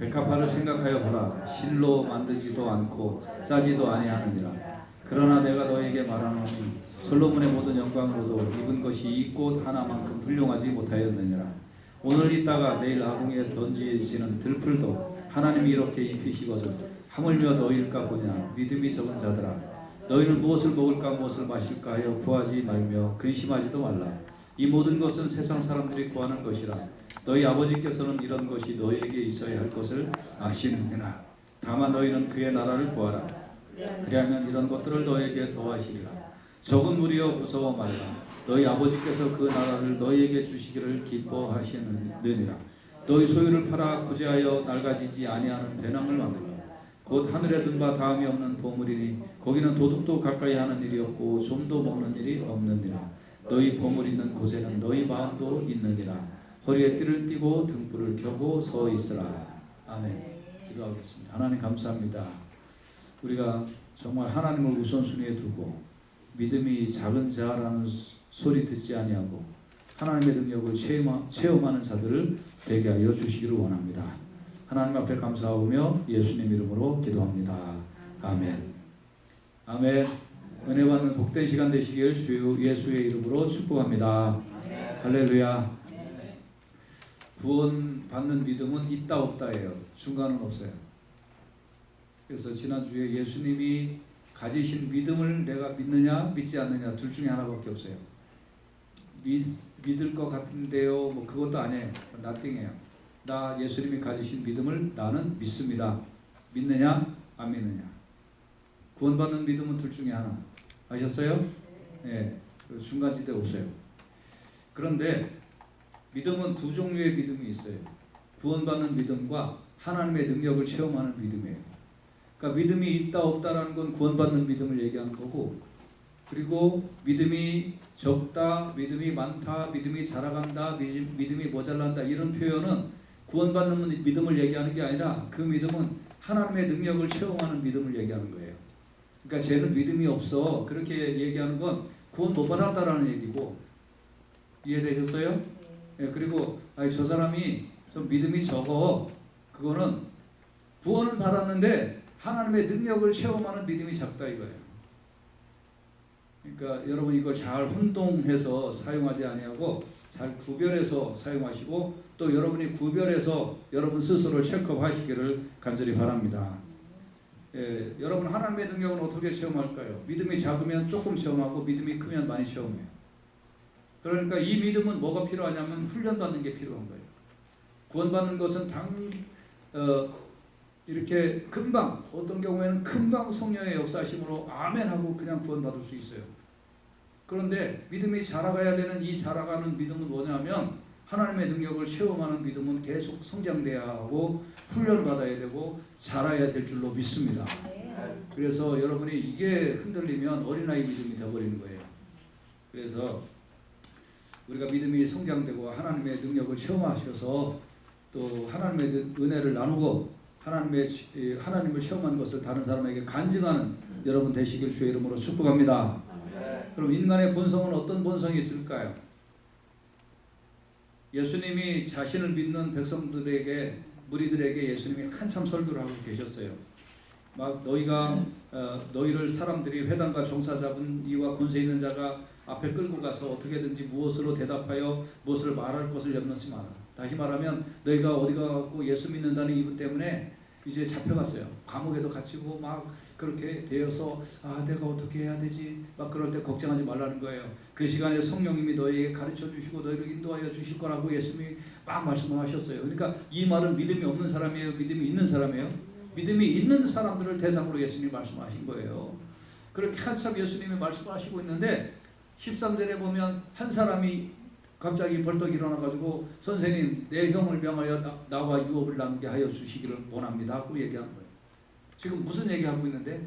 백합화를 생각하여 보라. 실로 만들지도 않고 싸지도 아니하느니라. 그러나 내가 너에게 말하노니 솔로몬의 모든 영광으로도 입은 것이 이 꽃 하나만큼 훌륭하지 못하였느니라. 오늘 있다가 내일 아궁이에 던지지는 들풀도 하나님이 이렇게 입히시거든 하물며 너희일까 보냐. 믿음이 적은 자들아, 너희는 무엇을 먹을까 무엇을 마실까 하여 구하지 말며 근심하지도 말라. 이 모든 것은 세상 사람들이 구하는 것이라. 너희 아버지께서는 이런 것이 너희에게 있어야 할 것을 아시느니라. 다만 너희는 그의 나라를 구하라. 그리하면 이런 것들을 너희에게 더하시리라. 적은 무리여 무서워 말라. 너희 아버지께서 그 나라를 너희에게 주시기를 기뻐하시느니라. 너희 소유를 팔아 구제하여 낡아지지 아니하는 배낭을 만들라. 곧 하늘에 든 바 다음이 없는 보물이니 거기는 도둑도 가까이 하는 일이 없고 좀도 먹는 일이 없느니라. 너희 보물 있는 곳에는 너희 마음도 있느니라. 허리에 띠를 띠고 등불을 켜고 서 있으라. 아멘. 기도하겠습니다. 하나님 감사합니다. 우리가 정말 하나님을 우선순위에 두고 믿음이 작은 자라는 소리 듣지 아니하고 하나님의 능력을 체험하는 자들을 되게 하여 주시기를 원합니다. 하나님 앞에 감사하며 예수님 이름으로 기도합니다. 아멘. 아멘. 은혜 받는 복된 시간 되시길 주 예수의 이름으로 축복합니다. 할렐루야. 구원 받는 믿음은 있다 없다예요. 중간은 없어요. 그래서 지난주에 예수님이 가지신 믿음을 내가 믿느냐 믿지 않느냐 둘 중에 하나밖에 없어요. 믿을 것 같은데요, 뭐 그것도 아니에요. 나띵해요. 나 예수님이 가지신 믿음을 나는 믿습니다. 믿느냐 안 믿느냐. 구원받는 믿음은 둘 중에 하나. 아셨어요? 예, 중간지대 없어요. 그런데 믿음은 두 종류의 믿음이 있어요. 구원받는 믿음과 하나님의 능력을 체험하는 믿음이에요. 그러니까 믿음이 있다 없다라는 건 구원받는 믿음을 얘기하는 거고, 그리고 믿음이 적다, 믿음이 많다, 믿음이 자라간다, 믿음이 모자란다 이런 표현은 구원받는 믿음을 얘기하는 게 아니라 그 믿음은 하나님의 능력을 체험하는 믿음을 얘기하는 거예요. 그러니까 쟤는 믿음이 없어 그렇게 얘기하는 건 구원 못 받았다라는 얘기고, 이해되셨어요? 예, 그리고 저 사람이 좀 믿음이 적어, 그거는 구원은 받았는데 하나님의 능력을 체험하는 믿음이 작다 이거예요. 그러니까 여러분 이걸 잘 혼동해서 사용하지 아니하고 잘 구별해서 사용하시고, 또 여러분이 구별해서 여러분 스스로를 체크하시기를 간절히 바랍니다. 예, 여러분 하나님의 능력은 어떻게 체험할까요? 믿음이 작으면 조금 체험하고 믿음이 크면 많이 체험해요. 그러니까 이 믿음은 뭐가 필요하냐면 훈련받는 게 필요한 거예요. 구원받는 것은 이렇게 금방, 어떤 경우에는 금방 성령의 역사하심으로 아멘 하고 그냥 구원받을 수 있어요. 그런데 믿음이 자라가야 되는 이 자라가는 믿음은 뭐냐면 하나님의 능력을 체험하는 믿음은 계속 성장돼야 하고 훈련받아야 되고 자라야 될 줄로 믿습니다. 그래서 여러분이 이게 흔들리면 어린아이 믿음이 되어버리는 거예요. 그래서 우리가 믿음이 성장되고 하나님의 능력을 체험하셔서 또 하나님의 은혜를 나누고 하나님을 체험한 것을 다른 사람에게 간증하는 여러분 되시길 주의 이름으로 축복합니다. 그럼 인간의 본성은 어떤 본성이 있을까요? 예수님이 자신을 믿는 백성들에게, 무리들에게 예수님이 한참 설교를 하고 계셨어요. 막 너희를 사람들이 회당과 종사 잡은 이와 권세 있는 자가 앞에 끌고 가서 어떻게든지 무엇으로 대답하여 무엇을 말할 것을 염려치 마라. 다시 말하면 너희가 어디 가고 예수 믿는다는 이유 때문에 이제 잡혀갔어요. 감옥에도 갇히고 막 그렇게 되어서 내가 어떻게 해야 되지? 막 그럴 때 걱정하지 말라는 거예요. 그 시간에 성령님이 너희에게 가르쳐 주시고 너희를 인도하여 주실 거라고 예수님이 막 말씀을 하셨어요. 그러니까 이 말은 믿음이 없는 사람이에요? 믿음이 있는 사람이에요? 믿음이 있는 사람들을 대상으로 예수님이 말씀하신 거예요. 그렇게 한참 예수님이 말씀하시고 있는데 13절에 보면 한 사람이 갑자기 벌떡 일어나가지고 선생님 내 형을 명하여 나와 유업을 나누게 하여 주시기를 원합니다 하고 얘기하는 거예요. 지금 무슨 얘기하고 있는데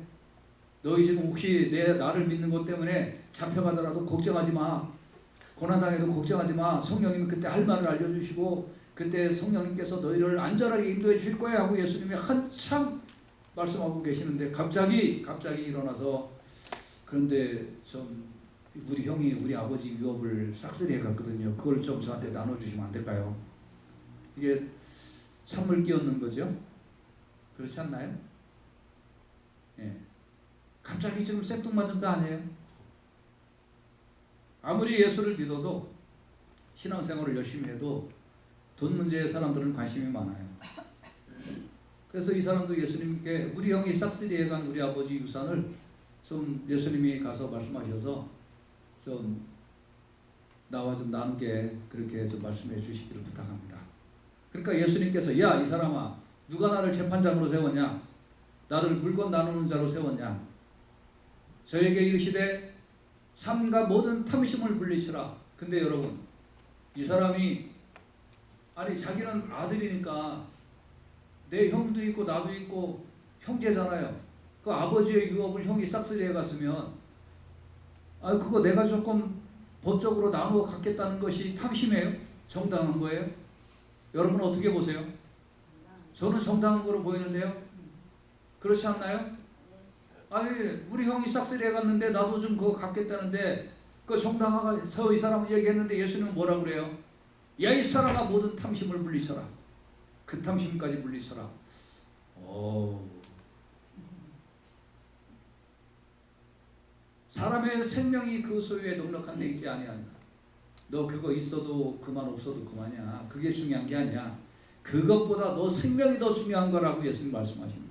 너희 지금 혹시 나를 믿는 것 때문에 잡혀가더라도 걱정하지 마. 고난당해도 걱정하지 마. 성령님이 그때 할 말을 알려주시고 그때 성령님께서 너희를 안전하게 인도해 주실 거야 하고 예수님이 한참 말씀하고 계시는데 갑자기 일어나서 그런데 좀 우리 형이 우리 아버지 유업을 싹쓸이 해갔거든요. 그걸 좀 저한테 나눠주시면 안 될까요? 이게 찬물 끼얹는 거죠. 그렇지 않나요? 예. 갑자기 지금 생뚱맞은 거 아니에요? 아무리 예수를 믿어도 신앙생활을 열심히 해도 돈 문제에 사람들은 관심이 많아요. 그래서 이 사람도 예수님께 우리 형이 싹쓸이해 간 우리 아버지 유산을 좀 예수님이 가서 말씀하셔서 좀 나와 좀 나누게 그렇게 좀 말씀해 주시기를 부탁합니다. 그러니까 예수님께서 야, 이 사람아, 누가 나를 재판장으로 세웠냐? 나를 물건 나누는 자로 세웠냐? 저에게 이르시되 삼가 모든 탐심을 물리치라. 근데 여러분, 이 사람이 아니 자기는 아들이니까 내 형도 있고 나도 있고 형제잖아요. 그 아버지의 유업을 형이 싹쓸이 해갔으면 그거 내가 조금 법적으로 나누어 갖겠다는 것이 탐심이에요? 정당한 거예요? 여러분 어떻게 보세요? 저는 정당한 거로 보이는데요. 그렇지 않나요? 아니 우리 형이 싹쓸이 해갔는데 나도 좀 그거 갖겠다는데 그 정당화서 이 사람은 얘기했는데 예수님은 뭐라고 그래요? 야, 이 사람아, 모든 탐심을 물리쳐라. 그 탐심까지 물리쳐라. 사람의 생명이 그 소유에 넉넉한 데 있지 아니하냐. 너 그거 있어도 그만 없어도 그만이야. 그게 중요한 게 아니야. 그것보다 너 생명이 더 중요한 거라고 예수님 말씀하시는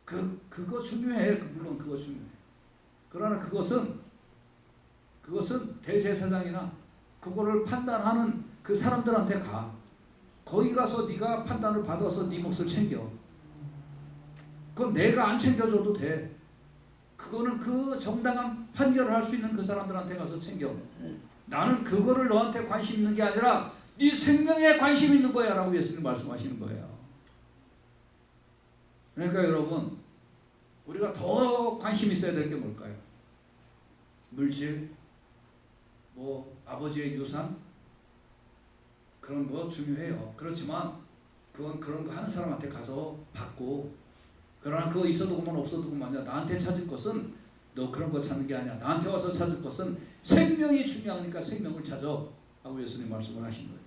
거예요. 그거 중요해. 물론 그거 중요해. 그러나 그것은 대제사장이나 그거를 판단하는 그 사람들한테 가. 거기 가서 네가 판단을 받아서 네 몫을 챙겨. 그건 내가 안 챙겨줘도 돼. 그거는 그 정당한 판결을 할 수 있는 그 사람들한테 가서 챙겨. 나는 그거를 너한테 관심 있는 게 아니라 네 생명에 관심 있는 거야 라고 예수님 말씀하시는 거예요. 그러니까 여러분, 우리가 더 관심 있어야 될 게 뭘까요? 물질, 아버지의 유산, 그런 거 중요해요. 그렇지만 그건 그런 거 하는 사람한테 가서 받고, 그러나 그거 있어도 그만 없어도 그만이야. 나한테 찾을 것은 너 그런 거 찾는 게 아니야. 나한테 와서 찾을 것은 생명이 중요하니까 생명을 찾아 하고 예수님 말씀을 하신 거예요.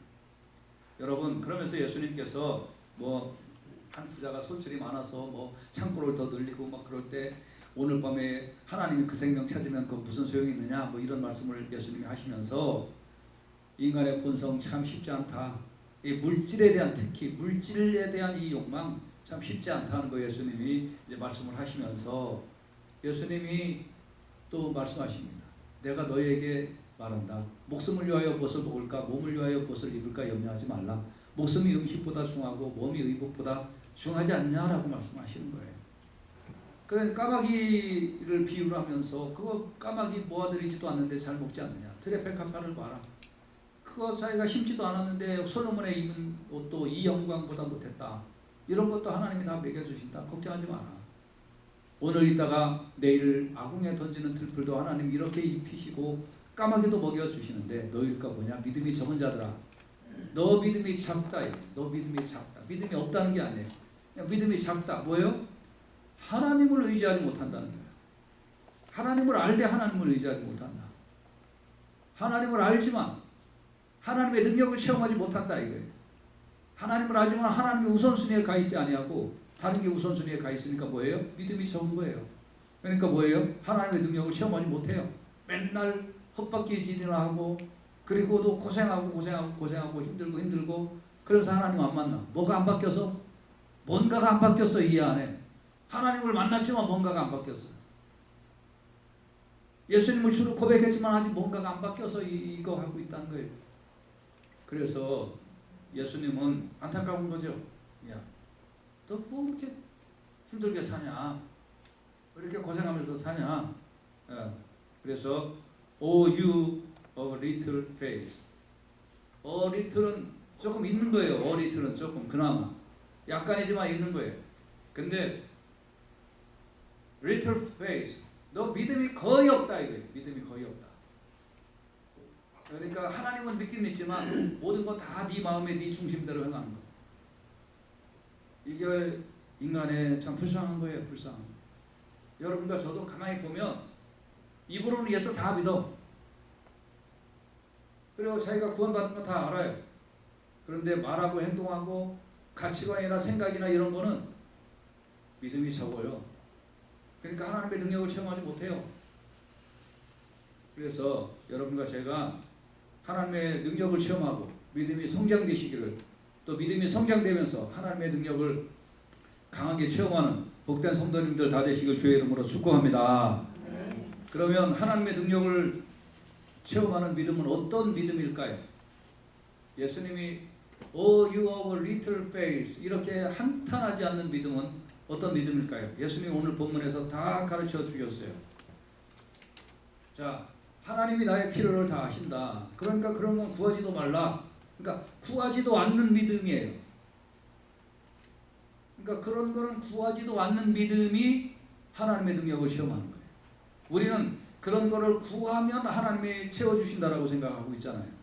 여러분, 그러면서 예수님께서 한 부자가 소출이 많아서 창고를 더 늘리고 막 그럴 때 오늘 밤에 하나님이 그 생명 찾으면 그 무슨 소용이 있느냐 이런 말씀을 예수님이 하시면서 인간의 본성 참 쉽지 않다. 이 물질에 대한, 특히 물질에 대한 이 욕망 참 쉽지 않다는 거 예수님이 이제 말씀을 하시면서 예수님이 또 말씀하십니다. 내가 너희에게 말한다. 목숨을 위하여 무엇을 먹을까, 몸을 위하여 무엇을 입을까 염려하지 말라. 목숨이 음식보다 중하고 몸이 의복보다 중하지 않냐라고 말씀하시는 거예요. 그 까마귀를 비유를 하면서 그거 까마귀 모아들이지도 않는데 잘 먹지 않느냐. 들의 백합화를 봐라. 그거 자기가 심지도 않았는데 솔로몬의 입은 옷도 이 영광보다 못했다. 이런 것도 하나님이 다 먹여주신다. 걱정하지 마라. 오늘 있다가 내일 아궁에 던지는 들풀도 하나님 이렇게 입히시고 까마귀도 먹여주시는데 너희가 뭐냐? 믿음이 적은 자들아. 너 믿음이 작다. 너 믿음이 작다. 믿음이 없다는 게 아니에요. 그냥 믿음이 작다. 뭐예요? 하나님을 의지하지 못한다는 거예요. 하나님을 알되 하나님을 의지하지 못한다. 하나님을 알지만 하나님의 능력을 체험하지 못한다 이거예요. 하나님을 알지만 하나님의 우선순위에 가 있지 아니하고 다른 게 우선순위에 가 있으니까 뭐예요? 믿음이 적은 거예요. 그러니까 뭐예요? 하나님의 능력을 체험하지 못해요. 맨날 헛바퀴질이나 하고 그리고도 고생하고 힘들고 그래서 하나님 안 만나. 뭐가 안 바뀌어서? 뭔가가 안 바뀌었어. 이 안에 하나님을 만났지만 뭔가가 안 바뀌었어. 예수님을 주로 고백했지만 아직 뭔가가 안 바뀌어서 이거 하고 있다는 거예요. 그래서 예수님은 안타까운 거죠. 야, 너 뭐 이렇게 힘들게 사냐? 왜 이렇게 고생하면서 사냐? 그래서 O you of little faith. little은 조금 있는 거예요. little은 조금 그나마 약간이지만 있는 거예요. 근데 little faith, 너 믿음이 거의 없다 이거예요. 믿음이 거의 없다. 그러니까 하나님은 믿긴 믿지만 모든 거 다 네 마음에 네 중심대로 행하는 거. 이게 인간의 참 불쌍한 거예요. 불쌍한 거. 여러분과 저도 가만히 보면 입으로는 예수 다 믿어. 그리고 자기가 구원받은 거 다 알아요. 그런데 말하고 행동하고 가치관이나 생각이나 이런 거는 믿음이 적어요. 그러니까 하나님의 능력을 체험하지 못해요. 그래서 여러분과 제가 하나님의 능력을 체험하고 믿음이 성장되시기를, 또 믿음이 성장되면서 하나님의 능력을 강하게 체험하는 복된 성도님들 다 되시길 주의 이름으로 축복합니다. 그러면 하나님의 능력을 체험하는 믿음은 어떤 믿음일까요? 예수님이 Oh, you have a little faith 이렇게 한탄하지 않는 믿음은 어떤 믿음일까요? 예수님이 오늘 본문에서 다 가르쳐 주셨어요. 자, 하나님이 나의 필요를 다 아신다. 그러니까 그런 건 구하지도 말라. 그러니까 구하지도 않는 믿음이에요. 그러니까 그런 거는 구하지도 않는 믿음이 하나님의 능력을 시험하는 거예요. 우리는 그런 거를 구하면 하나님이 채워주신다라고 생각하고 있잖아요.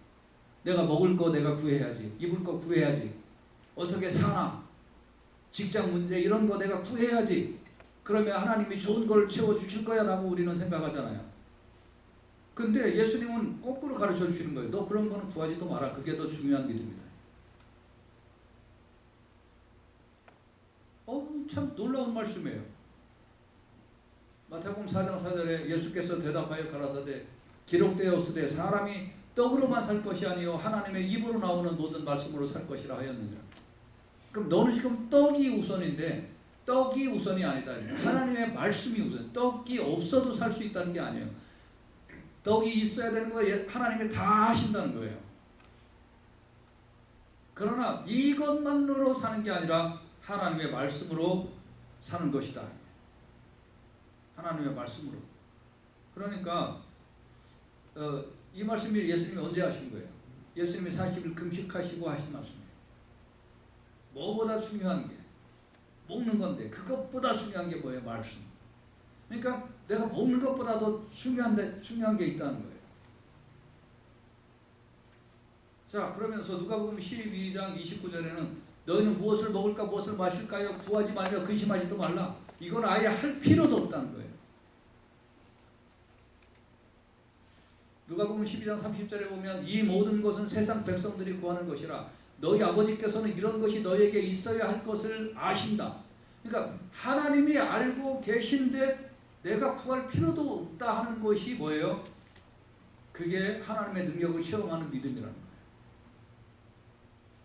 내가 먹을 거 내가 구해야지, 입을 거 구해야지, 어떻게 사나, 직장 문제 이런 거 내가 구해야지, 그러면 하나님이 좋은 걸 채워주실 거야 라고 우리는 생각하잖아요. 근데 예수님은 거꾸로 가르쳐 주시는 거예요. 너 그런 거는 구하지도 마라. 그게 더 중요한 믿음이다. 참 놀라운 말씀이에요. 마태복음 4장 4절에 예수께서 대답하여 가라사대 기록되었으되 사람이 떡으로만 살 것이 아니요 하나님의 입으로 나오는 모든 말씀으로 살 것이라 하였느니라. 그럼 너는 지금 떡이 우선인데 떡이 우선이 아니다. 하나님의 말씀이 우선. 떡이 없어도 살 수 있다는 게 아니에요. 떡이 있어야 되는 거예요. 하나님이 다 하신다는 거예요. 그러나 이것만으로 사는 게 아니라 하나님의 말씀으로 사는 것이다. 하나님의 말씀으로. 그러니까 이 말씀이 예수님이 언제 하신 거예요? 예수님이 40일 금식하시고 하신 말씀이에요. 뭐보다 중요한 게 먹는 건데 그것보다 중요한 게 뭐예요? 말씀. 그러니까 내가 먹는 것보다 더 중요한 게 있다는 거예요. 자, 그러면서 누가복음 12장 29절에는 너희는 무엇을 먹을까 무엇을 마실까요? 구하지 말며 근심하지도 말라. 이건 아예 할 필요도 없다는 거예요. 누가복음 12장 30절에 보면 이 모든 것은 세상 백성들이 구하는 것이라 너희 아버지께서는 이런 것이 너희에게 있어야 할 것을 아신다. 그러니까 하나님이 알고 계신데 내가 구할 필요도 없다 하는 것이 뭐예요? 그게 하나님의 능력을 체험하는 믿음이라는 거예요.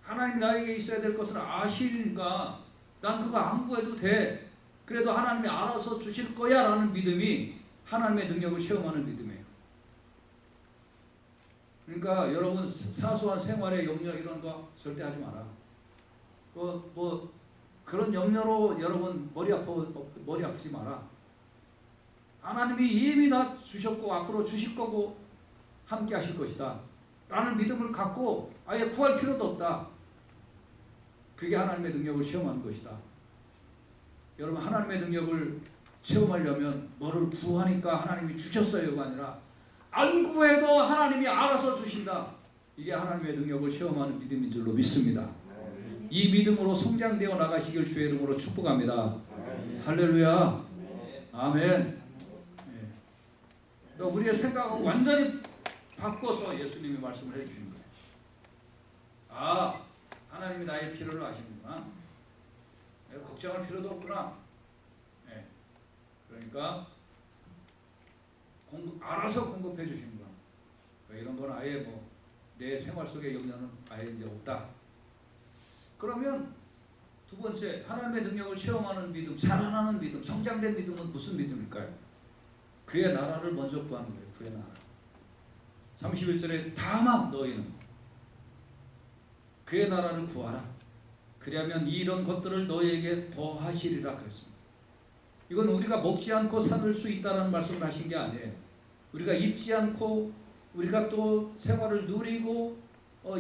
하나님이 나에게 있어야 될 것을 아시니까 난 그거 안 구해도 돼. 그래도 하나님이 알아서 주실 거야 라는 믿음이 하나님의 능력을 체험하는 믿음이에요. 그러니까 여러분 사소한 생활의 염려 이런 거 절대 하지 마라. 그런 염려로 여러분 머리 아프지 마라. 하나님이 이미 다 주셨고 앞으로 주실 거고 함께 하실 것이다 라는 믿음을 갖고 아예 구할 필요도 없다. 그게 하나님의 능력을 체험하는 것이다. 여러분 하나님의 능력을 체험하려면 뭐를 구하니까 하나님이 주셨어요가 아니라 안 구해도 하나님이 알아서 주신다. 이게 하나님의 능력을 체험하는 믿음인 줄로 믿습니다. 이 믿음으로 성장되어 나가시길 주의 이름으로 축복합니다. 할렐루야. 아멘. 우리의 생각을 완전히 바꿔서 예수님이 말씀을 해주신 거예요. 아, 하나님이 나의 필요를 아시는구나. 내가 걱정할 필요도 없구나. 네. 그러니까 알아서 공급해 주시는구나. 이런 건 아예 내 생활 속의 영향은 아예 이제 없다. 그러면 두 번째, 하나님의 능력을 체험하는 믿음, 살아나는 믿음, 성장된 믿음은 무슨 믿음일까요? 그의 나라를 먼저 구하는 거예요. 그의 나라. 31절에 다만 너희는 그의 나라를 구하라. 그리하면 이런 것들을 너희에게 더하시리라 그랬습니다. 이건 우리가 먹지 않고 살 수 있다는 말씀을 하신 게 아니에요. 우리가 입지 않고 우리가 또 생활을 누리고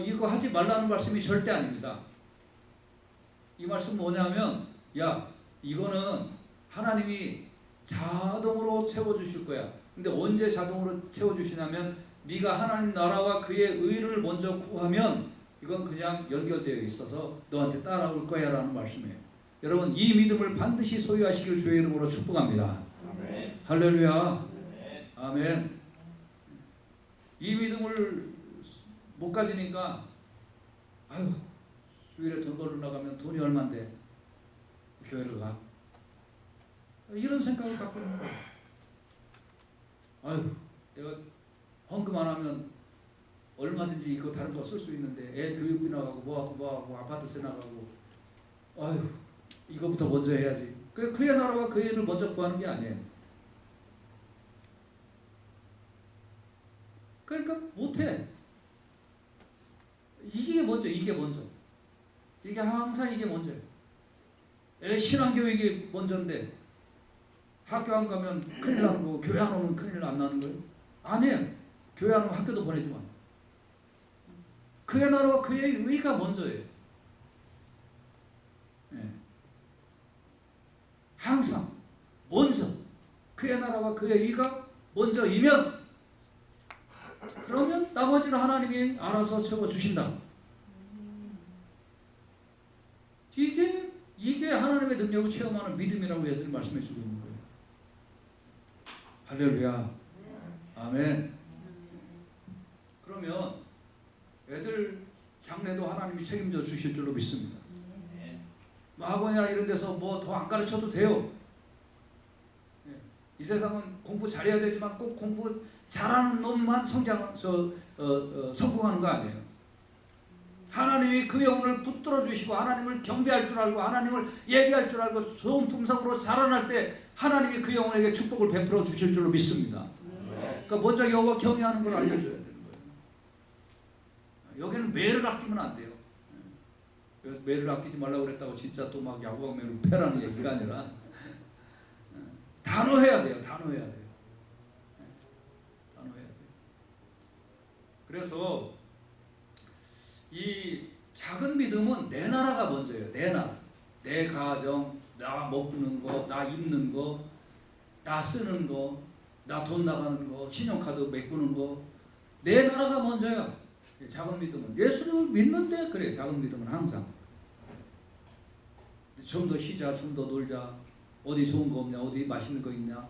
이거 하지 말라는 말씀이 절대 아닙니다. 이 말씀 뭐냐면 이거는 하나님이 자동으로 채워주실 거야. 근데 언제 자동으로 채워주시냐면 네가 하나님 나라와 그의 의를 먼저 구하면 이건 그냥 연결되어 있어서 너한테 따라올 거야 라는 말씀이에요. 여러분 이 믿음을 반드시 소유하시길 주의 이름으로 축복합니다. 아멘. 할렐루야. 아멘. 이 믿음을 못 가지니까 아유 주일에 돈 벌러 나가면 돈이 얼만데 교회를 가? 이런 생각을 갖고 있는 거예요. 아유 내가 헌금 안 하면 얼마든지 이거 다른 거 쓸 수 있는데 애 교육비 나가고 뭐하고 아파트세 나가고 아유 이거부터 먼저 해야지. 그의 나라와 그의 일을 먼저 구하는 게 아니에요. 그러니까 못해. 이게 먼저. 이게 항상 이게 먼저예요. 신앙교육이 먼저인데 학교 안 가면 큰일 나는 거고 교회 안 오면 큰일 안 나는 거예요? 아니에요. 교회 안 오면 학교도 보내지만 그의 나라와 그의 의가 먼저예요. 네. 항상 먼저 그의 나라와 그의 의가 먼저이면 그러면 나머지는 하나님이 알아서 채워주신다. 이게 하나님의 능력을 체험하는 믿음이라고 예수님 말씀해 주고 있는 거예요. 할렐루야. 아멘. 그러면 애들 장래도 하나님이 책임져 주실 줄로 믿습니다. 학원이나 이런 데서 뭐 더 안 가르쳐도 돼요. 이 세상은 공부 잘해야 되지만 꼭 공부 잘하는 놈만 성공하는 거 아니에요. 하나님이 그 영혼을 붙들어 주시고 하나님을 경배할 줄 알고 하나님을 예배할 줄 알고 좋은 품성으로 자라날 때 하나님이 그 영혼에게 축복을 베풀어 주실 줄로 믿습니다. 그러니까 먼저 여호와 경외하는 걸 알려줘야 되는 거예요. 여기는 매를 아끼면 안 돼요. 그래서 매를 아끼지 말라고 그랬다고 진짜 또 막 야구방매를 패라는 얘기가 아니라 단호해야 돼요. 단호해야 돼요. 그래서 이 작은 믿음은 내 나라가 먼저예요. 내 나라. 내 가정, 나 먹는 거, 나 입는 거, 나 쓰는 거, 나 돈 나가는 거, 신용카드 메꾸는 거. 내 나라가 먼저야. 작은 믿음은. 예수를 믿는데 그래. 작은 믿음은 항상. 좀 더 쉬자, 좀 더 놀자. 어디 좋은 거 없냐, 어디 맛있는 거 있냐.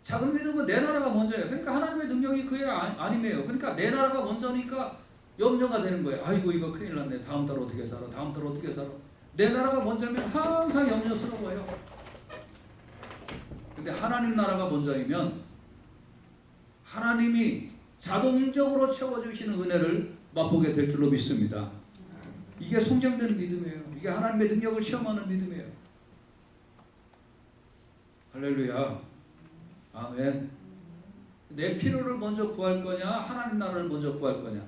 작은 믿음은 내 나라가 먼저예요. 그러니까 하나님의 능력이 그의 아님이에요. 그러니까 내 나라가 먼저니까 염려가 되는 거예요. 아이고 이거 큰일 났네. 다음 달 어떻게 살아? 다음 달 어떻게 살아? 내 나라가 먼저면 항상 염려스러워요. 근데 하나님 나라가 먼저이면 하나님이 자동적으로 채워주시는 은혜를 맛보게 될 줄로 믿습니다. 이게 성장된 믿음이에요. 이게 하나님의 능력을 시험하는 믿음이에요. 할렐루야. 아멘. 내 필요를 먼저 구할 거냐 하나님 나라를 먼저 구할 거냐,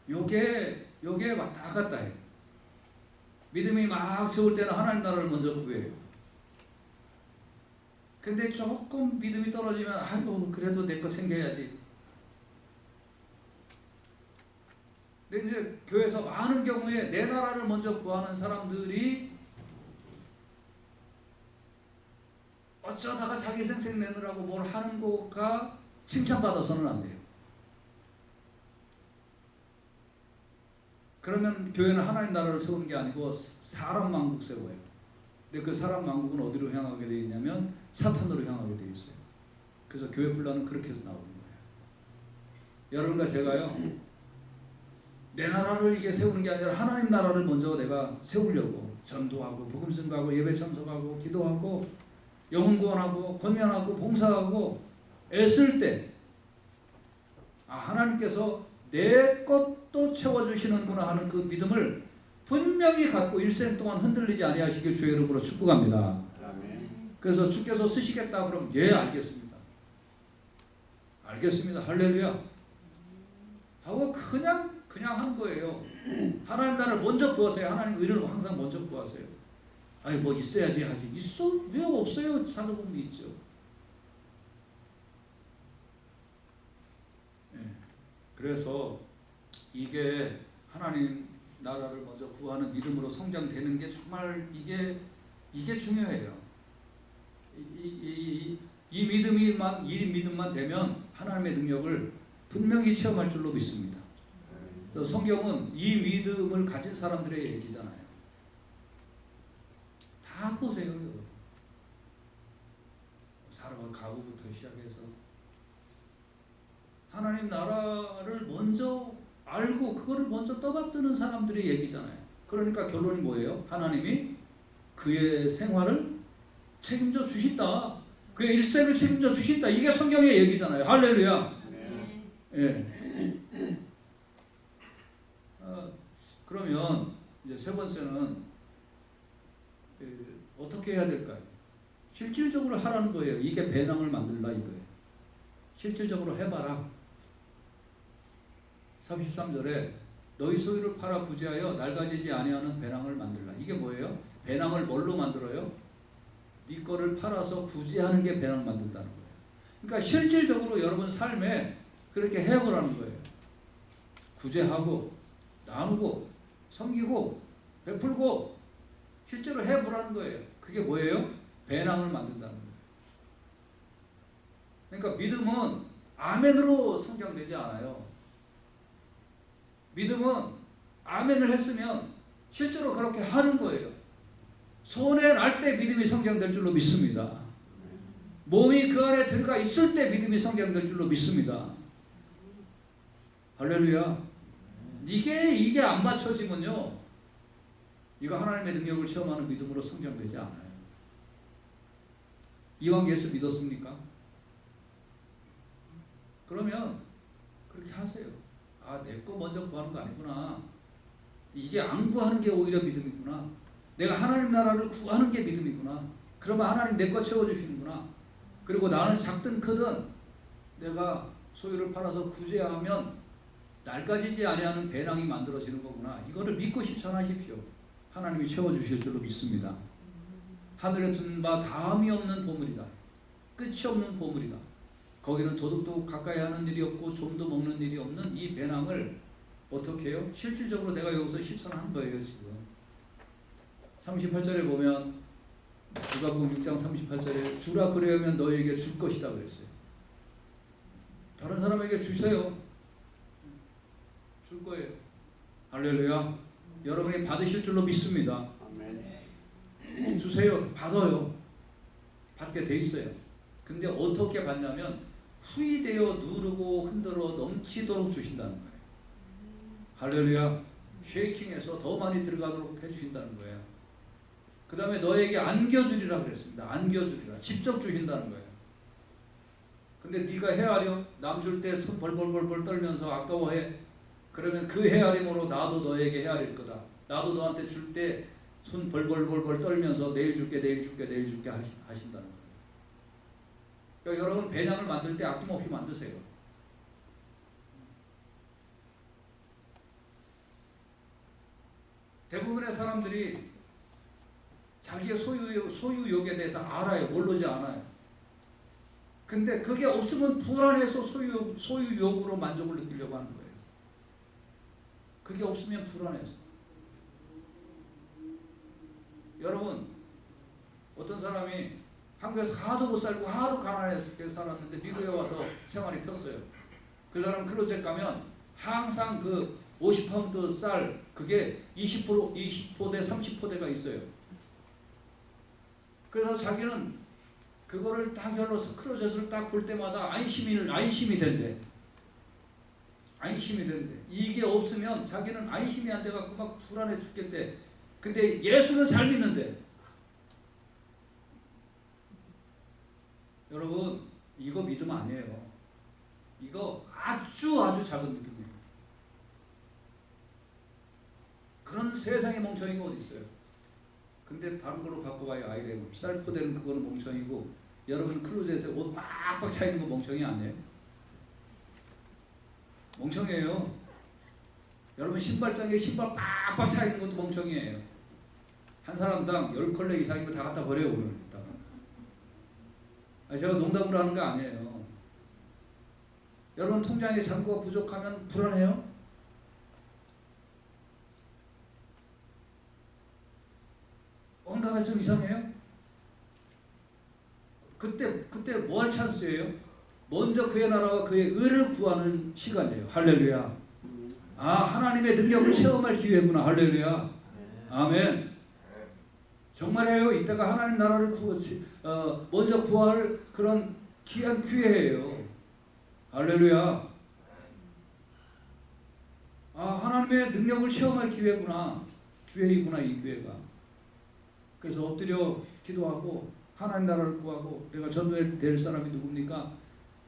요게 왔다 갔다 해요. 믿음이 막 좋을 때는 하나님 나라를 먼저 구해요. 근데 조금 믿음이 떨어지면 아이고 그래도 내 거 생겨야지. 근데 이제 교회에서 많은 경우에 내 나라를 먼저 구하는 사람들이 어쩌다가 자기 생색 내느라고 뭘 하는 거가 칭찬받아서는 안 돼요. 그러면 교회는 하나님 나라를 세우는 게 아니고 사람 왕국 세워요. 근데 그 사람 왕국은 어디로 향하게 되어 있냐면 사탄으로 향하게 되어 있어요. 그래서 교회 분란은 그렇게 해서 나오는 거예요. 여러분과 제가요, 내 나라를 이게 세우는 게 아니라 하나님 나라를 먼저 내가 세우려고 전도하고 복음 증거하고 예배 참석하고 기도하고 영혼 구원하고 권면하고 봉사하고 애쓸 때 하나님께서 내 것도 채워주시는구나 하는 그 믿음을 분명히 갖고 일생 동안 흔들리지 아니하시길 주의 이름으로 축복합니다. 그래서 주께서 쓰시겠다 그러면 예 알겠습니다. 알겠습니다. 할렐루야. 하고 그냥 하는 거예요. 하나님 나라를 먼저 구하세요. 하나님 의를 항상 먼저 구하세요. 아니 뭐 있어야지 하지. 있어? 왜 없어요? 찾아보면 있죠. 네. 그래서 이게 하나님 나라를 먼저 구하는 믿음으로 성장되는 게 정말 이게 중요해요. 이 믿음만 되면 하나님의 능력을 분명히 체험할 줄로 믿습니다. 그래서 성경은 이 믿음을 가진 사람들의 얘기잖아요. 다 보세요. 사람의 가부부터 시작해서 하나님 하나님 나라를 먼저 알고 그거를 먼저 떠받드는 사람들의 얘기잖아요. 그러니까 결론이 뭐예요? 하나님이 그의 생활을 책임져 주신다. 그의 일생을 책임져 주신다. 이게 성경의 얘기잖아요. 할렐루야. 예. 그러면 이제 세 번째는 어떻게 해야 될까요? 실질적으로 하라는 거예요. 이게 배낭을 만들라 이거예요. 실질적으로 해봐라. 33절에 너희 소유를 팔아 구제하여 낡아지지 아니하는 배낭을 만들라. 이게 뭐예요? 배낭을 뭘로 만들어요? 네 거를 팔아서 구제하는 게 배낭 만든다는 거예요. 그러니까 실질적으로 여러분 삶에 그렇게 해보라는 거예요. 구제하고 나누고 섬기고 베풀고 실제로 해보라는 거예요. 그게 뭐예요? 배낭을 만든다는 거예요. 그러니까 믿음은 아멘으로 성장되지 않아요. 믿음은 아멘을 했으면 실제로 그렇게 하는 거예요. 손에 날 때 믿음이 성장될 줄로 믿습니다. 몸이 그 안에 들어가 있을 때 믿음이 성장될 줄로 믿습니다. 할렐루야. 이게 안 맞춰지면요, 이거 하나님의 능력을 체험하는 믿음으로 성장되지 않아요. 이왕 예수 믿었습니까? 그러면 그렇게 하세요. 아, 내 거 먼저 구하는 거 아니구나. 이게 안 구하는 게 오히려 믿음이구나. 내가 하나님 나라를 구하는 게 믿음이구나. 그러면 하나님 내 거 채워주시는구나. 그리고 나는 작든 크든 내가 소유를 팔아서 구제하면 낡아지지 아니하는 배낭이 만들어지는 거구나. 이거를 믿고 실천하십시오. 하나님이 채워주실 줄로 믿습니다. 하늘에 둔 바 다함이 없는 보물이다. 끝이 없는 보물이다. 거기는 도둑도 가까이 하는 일이 없고 좀도 먹는 일이 없는 이 배낭을 어떻게 해요? 실질적으로 내가 여기서 실천하는 거예요. 지금 38절에 보면 누가복음 6장 38절에 주라 그리하면 너희에게 줄 것이다 그랬어요. 다른 사람에게 주세요. 줄 거예요. 할렐루야. 여러분이 받으실 줄로 믿습니다. 주세요. 받아요. 받게 돼 있어요. 근데 어떻게 받냐면 후이되어 누르고 흔들어 넘치도록 주신다는 거예요. 할렐루야. 쉐이킹해서 더 많이 들어가도록 해주신다는 거예요. 그 다음에 너에게 안겨주리라 그랬습니다. 안겨주리라. 직접 주신다는 거예요. 근데 네가 헤아려? 남 줄 때 손 벌벌벌벌 떨면서 아까워해. 그러면 그 헤아림으로 나도 너에게 헤아릴 거다. 나도 너한테 줄 때 손 벌벌벌벌 떨면서 내일 줄게 내일 줄게 내일 줄게 하신다는 거예요. 그러니까 여러분 배낭을 만들 때 아낌없이 만드세요. 대부분의 사람들이 자기의 소유욕에 대해서 알아요. 모르지 않아요. 근데 그게 없으면 불안해서 소유욕으로 만족을 느끼려고 하는 거예요. 그게 없으면 불안해서. 여러분, 어떤 사람이 한국에서 하도 못 살고 하도 가난해서 살았는데 미국에 와서 생활이 폈어요. 그 사람 클로젯 가면 항상 그 50파운드 쌀 그게 20포대 30포대가 있어요. 그래서 자기는 그거를 딱 열어서 클로젯을 딱 볼 때마다 안심이 된대. 안심이 된대. 이게 없으면 자기는 안심이 안 돼갖고 막 불안해 죽겠대. 근데 예수는 잘 믿는데. 여러분, 이거 믿음 아니에요. 이거 아주 작은 믿음이에요. 그런 세상에 멍청이가 어디 있어요? 근데 다른 걸로 바꿔봐요. 아이레몬. 쌀포대는 그거는 멍청이고, 여러분 클로젯에 옷 빡빡 차 있는 거 멍청이 아니에요? 멍청이에요. 여러분 신발장에 신발 빡빡 차 있는 것도 멍청이에요. 한 사람당 10컬레 이상이면 다 갖다 버려요. 오늘 제가 농담으로 하는 거 아니에요. 여러분 통장에 잔고가 부족하면 불안해요? 뭔가가 좀 이상해요? 그때 뭐 할 찬스예요? 먼저 그의 나라와 그의 의를 구하는 시간이에요. 할렐루야. 아, 하나님의 능력을 체험할 기회구나. 할렐루야. 아멘. 정말이에요. 이따가 하나님 나라를 먼저 구할 그런 귀한 기회예요. 할렐루야. 하나님의 능력을 체험할 기회구나. 기회이구나, 이 기회가. 그래서 엎드려 기도하고 하나님 나라를 구하고, 내가 전도될 사람이 누굽니까?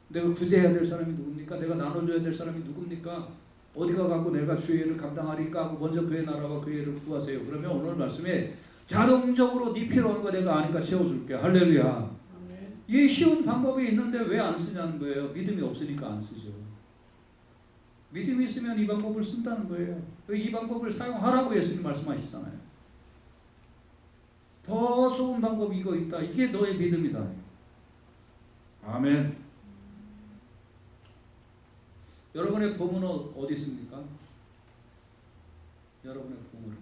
내가 구제해야 될 사람이 누굽니까? 내가 나눠줘야 될 사람이 누굽니까? 어디가 갖고 내가 주의 일을 감당하리까 하고 먼저 그의 나라와 그의 일을 구하세요. 그러면 오늘 말씀에 자동적으로 네 필요한 거 내가 아니까 채워줄게. 할렐루야. 이 쉬운 방법이 있는데 왜 안 쓰냐는 거예요. 믿음이 없으니까 안 쓰죠. 믿음이 있으면 이 방법을 쓴다는 거예요. 이 방법을 사용하라고 예수님 말씀하시잖아요. 더 좋은 방법이 이거 있다. 이게 너의 믿음이다. 아멘. 여러분의 보물은 어디 있습니까? 여러분의 보물은.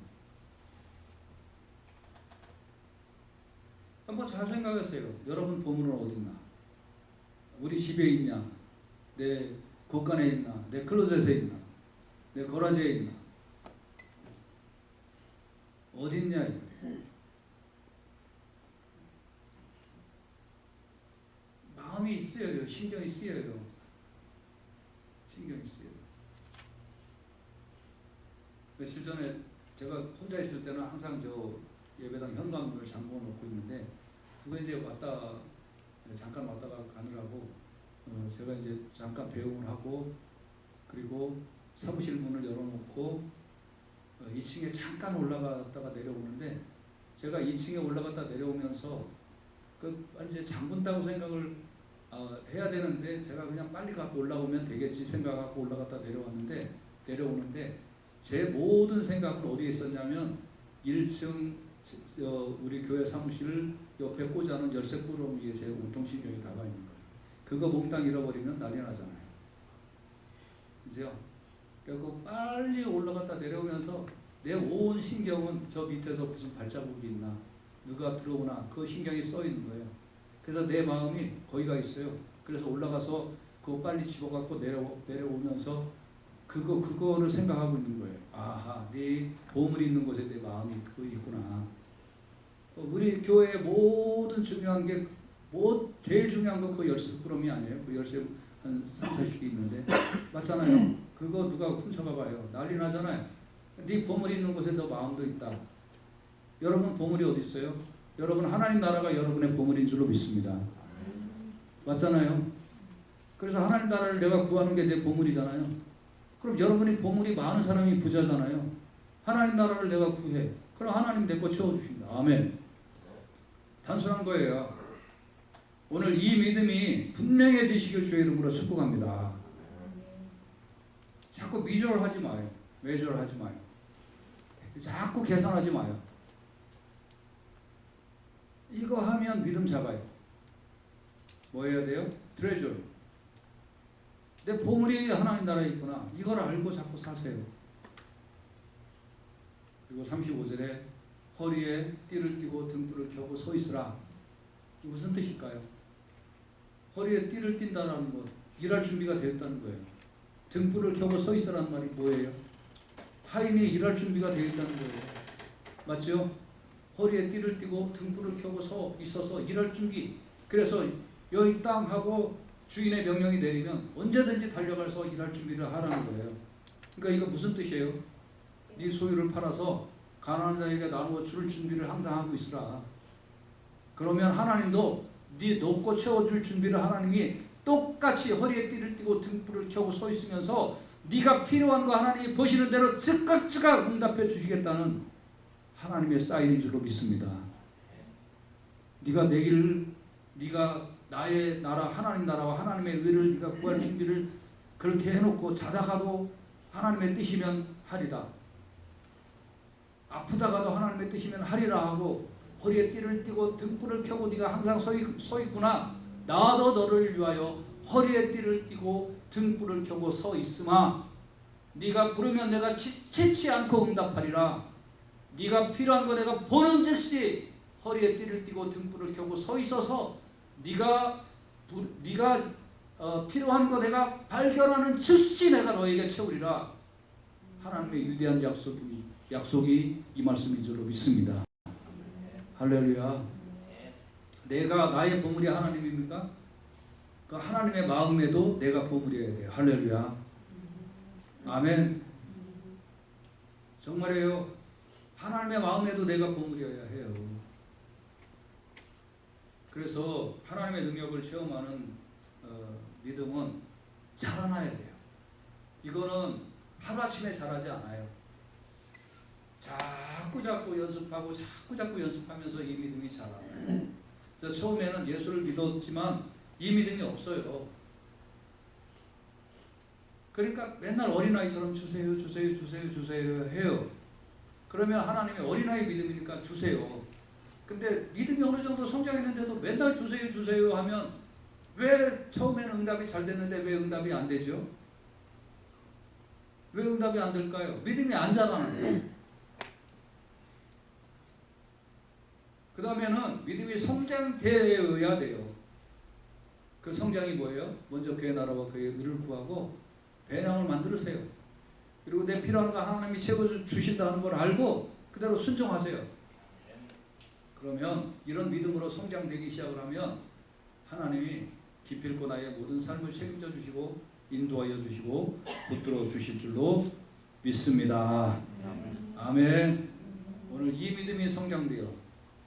한번 잘 생각하세요. 여러분 보물은 어디 있나? 우리 집에 있냐? 내 곳간에 있나? 내 클로젯에 있나? 내 거라지에 있나? 어디 있냐? 마음이 쓰여요. 신경이 쓰여요. 신경이 쓰여요. 며칠 전에 제가 혼자 있을 때는 항상 저 예배당 현관문을 잠궈 놓고 있는데, 그거 이제 잠깐 왔다가 가느라고 제가 이제 잠깐 배웅을 하고, 그리고 사무실 문을 열어놓고 2층에 잠깐 올라갔다가 내려오는데, 제가 2층에 올라갔다 내려오면서 이제 잠근다고 생각을 해야 되는데, 제가 그냥 빨리 갖고 올라오면 되겠지 생각하고 올라갔다 내려오는데 제 모든 생각은 어디에 있었냐면 1층 우리 교회 사무실 옆에 꽂아놓은 열쇠 꾸러미 위에 제 온통신경이 다가 있는 거예요. 그거 몽땅 잃어버리면 난리 나잖아요. 그죠? 그리고 빨리 올라갔다 내려오면서 내 온 신경은 저 밑에서 무슨 발자국이 있나, 누가 들어오나, 그 신경이 써 있는 거예요. 그래서 내 마음이 거기가 있어요. 그래서 올라가서 그거 빨리 집어갖고 내려오면서 그거를 생각하고 있는 거예요. 아하, 네 보물이 있는 곳에 내 마음이 있구나. 우리 교회의 모든 중요한 게 제일 중요한 거 그 열쇠 꾸러미 아니에요? 그 열쇠 한 3-40개 있는데 맞잖아요. 그거 누가 훔쳐가봐요. 난리 나잖아요. 네 보물이 있는 곳에 너 마음도 있다. 여러분 보물이 어디 있어요? 여러분 하나님 나라가 여러분의 보물인 줄로 믿습니다. 맞잖아요. 그래서 하나님 나라를 내가 구하는 게 내 보물이잖아요. 그럼 여러분이 보물이 많은 사람이 부자잖아요. 하나님 나라를 내가 구해. 그럼 하나님 내 거 채워주신다. 아멘. 단순한 거예요. 오늘 이 믿음이 분명해지시길 주의 이름으로 축복합니다. 자꾸 미절하지 마요. 매절하지 마요. 자꾸 계산하지 마요. 이거 하면 믿음 잡아요. 뭐 해야 돼요? 트레저. 내 보물이 하나님 나라에 있구나. 이걸 알고 자꾸 사세요. 그리고 35절에 허리에 띠를 띠고 등불을 켜고 서 있으라. 무슨 뜻일까요? 허리에 띠를 띈다는 것, 일할 준비가 되었다는 거예요. 등불을 켜고 서 있으라는 말이 뭐예요? 하인이 일할 준비가 되어 있다는 거예요. 맞죠? 허리에 띠를 띠고 등불을 켜고 서 있어서 일할 준비. 그래서 여기 땅 하고 주인의 명령이 내리면 언제든지 달려가서 일할 준비를 하라는 거예요. 그러니까 이거 무슨 뜻이에요? 네 소유를 팔아서 가난한 자에게 나누어 줄 준비를 항상 하고 있으라. 그러면 하나님도 네 놓고 채워줄 준비를 하나님이 똑같이 허리에 띠를 띠고 등불을 켜고 서 있으면서 네가 필요한 거 하나님이 보시는 대로 즉각 응답해 주시겠다는 하나님의 사인인 줄로 믿습니다. 네가 나의 나라 하나님 나라와 하나님의 의를 네가 구할 준비를 그렇게 해놓고 자다가도 하나님의 뜻이면 하리다. 아프다가도 하나님의 뜻이면 하리라 하고 허리에 띠를 띠고 등불을 켜고 네가 항상 서 있구나. 나도 너를 위하여 허리에 띠를 띠고 등불을 켜고 서 있으마. 네가 부르면 내가 지체치 않고 응답하리라. 네가 필요한 거 내가 보는 즉시 허리에 띠를 띠고 등불을 켜고 서 있어서 네가 필요한 거 내가 발견하는 즉시 내가 너에게 채우리라. 하나님의 위대한 약속이 이 말씀인 줄로 믿습니다. 할렐루야. 내가 나의 보물이 하나님입니까? 그 하나님의 마음에도 내가 보물이어야 돼요. 할렐루야. 아멘. 정말이에요. 하나님의 마음에도 내가 버무려야 해요. 그래서 하나님의 능력을 체험하는 믿음은 자라나야 돼요. 이거는 하루아침에 자라지 않아요. 자꾸 연습하고 자꾸 연습하면서 이 믿음이 자라나요. 그래서 처음에는 예수를 믿었지만 이 믿음이 없어요. 그러니까 맨날 어린아이처럼 주세요 해요. 그러면 하나님의 어린아이 믿음이니까 주세요. 근데 믿음이 어느 정도 성장했는데도 맨날 주세요 하면 왜 처음에는 응답이 잘 됐는데 왜 응답이 안 되죠? 왜 응답이 안 될까요? 믿음이 안 자라는 거예요. 그 다음에는 믿음이 성장되어야 돼요. 그 성장이 뭐예요? 먼저 그의 나라와 그의 의를 구하고 배낭을 만들으세요. 그리고 내 필요한 거 하나님이 채워주신다는 걸 알고 그대로 순종하세요. 그러면 이런 믿음으로 성장되기 시작을 하면 하나님이 기필코 나의 모든 삶을 책임져 주시고 인도하여 주시고 붙들어 주실 줄로 믿습니다. 아멘. 오늘 이 믿음이 성장되어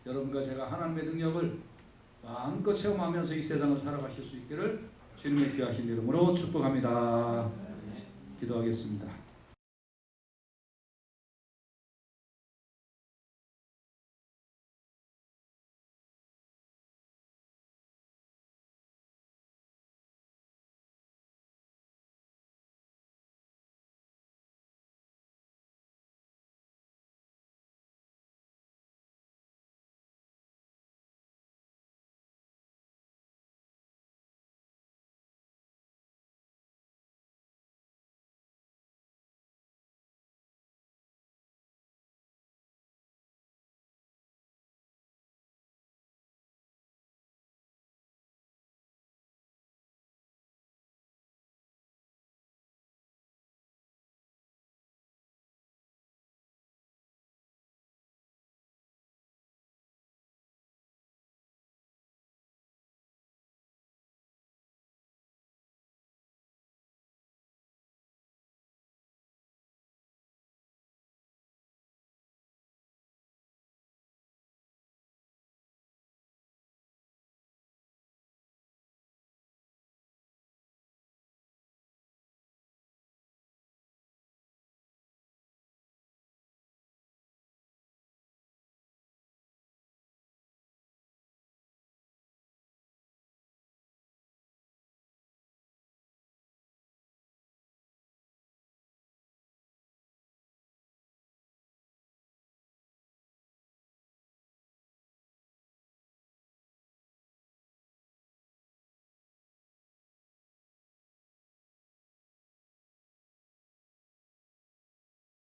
여러분과 제가 하나님의 능력을 마음껏 체험하면서 이 세상을 살아가실 수 있기를 주님의 귀하신 이름으로 축복합니다. 기도하겠습니다.